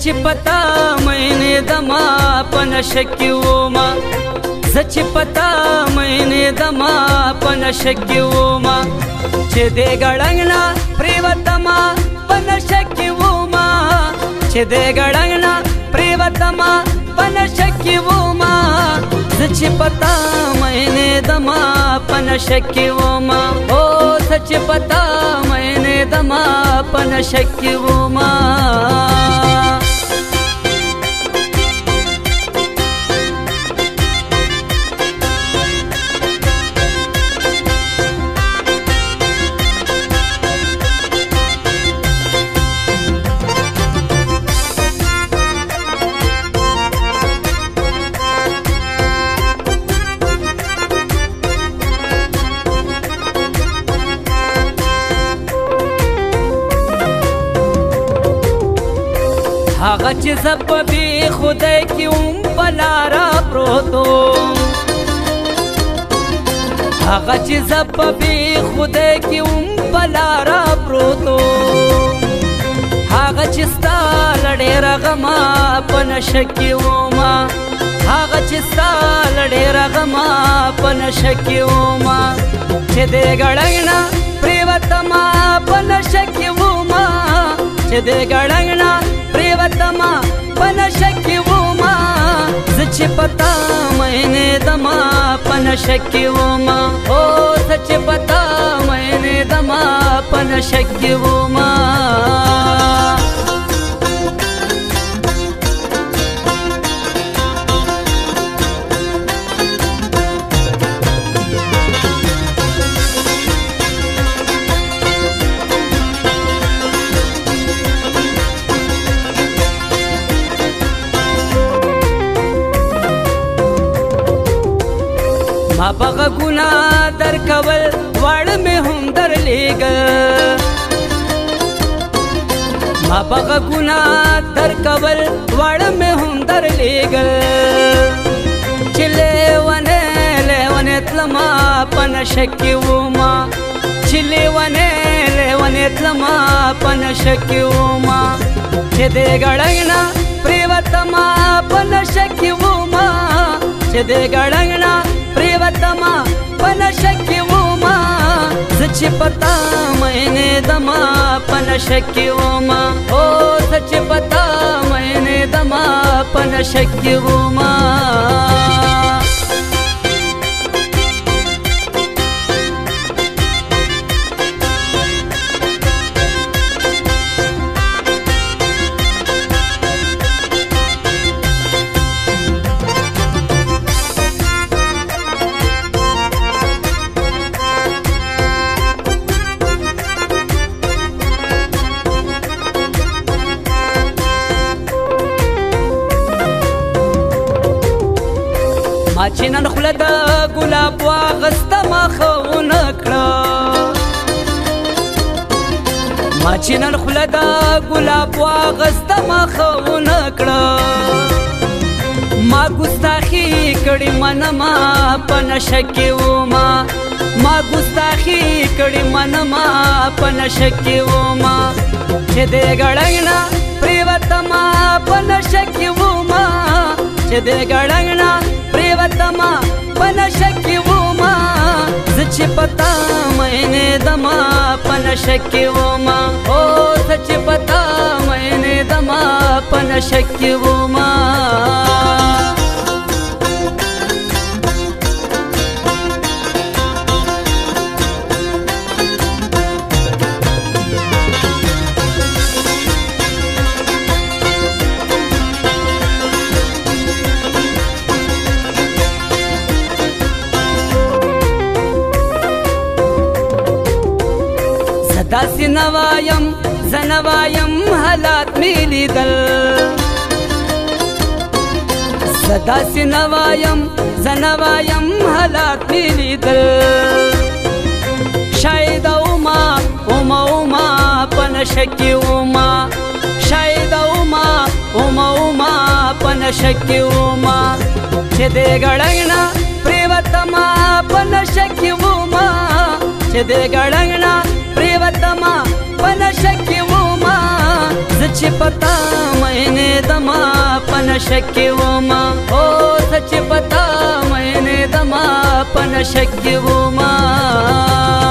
زچ پتا مینه دما پنشکیوما زچ پتا مینه دما پنشکیوما چې دې ګړنګنا پریوتما پنشکیوما چې دې ګړنګنا پریوتما پنشکیوما زچ پتا مینه دما پنشکیوما او سچ پتا مینه دما پنشکیوما هغه چې سببي خدای کې بلارا پروتو هغه چې سببي خدای کې بلارا پروتو هغه چې ستا لډېر غما پنشکیوما هغه چې ستا لډېر غما پنشکیوما چې دې ګړنګنا پریوتما پنشکیوما چې دې ګړنګنا پریوتما پنشکیوما زچ پتا مینه دما پنشکیوما او سچ پتا مینه دما پنشکیوما ما بغا گنا در کول وړ مې هم در لېګل ما بغا گنا در کول وړ مې هم در لېګل چې لیونه تلما پنشکیوما چې لیونه تلما پنشکیوما چې دې ګړنګنا پریوتما پنشکیوما چې دې ګړنګنا پریوتما پنشکیوما زچ پتا مینه دما پنشکیوما او سچ پتا مینه دما پنشکیوما ما چې نن خوله د ګلاب واغسته مخونه کړه ما چې نن خوله د ګلاب واغسته مخونه کړه ما ګستاخي کړې منما پنشکیوما ما ګستاخي کړې منما پنشکیوما چې دې ګړنګنا پریوتما پنشکیوما چې دې ګړنګنا پریوتما پنشکیوما زچ پتا مینه دما پنشکیوما او سچ پتا مینه دما پنشکیوما داسې نوایم زنوایم حالات می لیدل داسې نوایم زنوایم حالات می لیدل شاید اوما پنشکیوما شاید اوما پنشکیوما چې دې ګړنګنا پریوتما پنشکیوما چې دې ګړنګنا پریوتما پنشکیوما सच पता मैंने दमा पन शक्य वो माँ, ओ सच पता मैंने दमा पन शक्य वो माँ।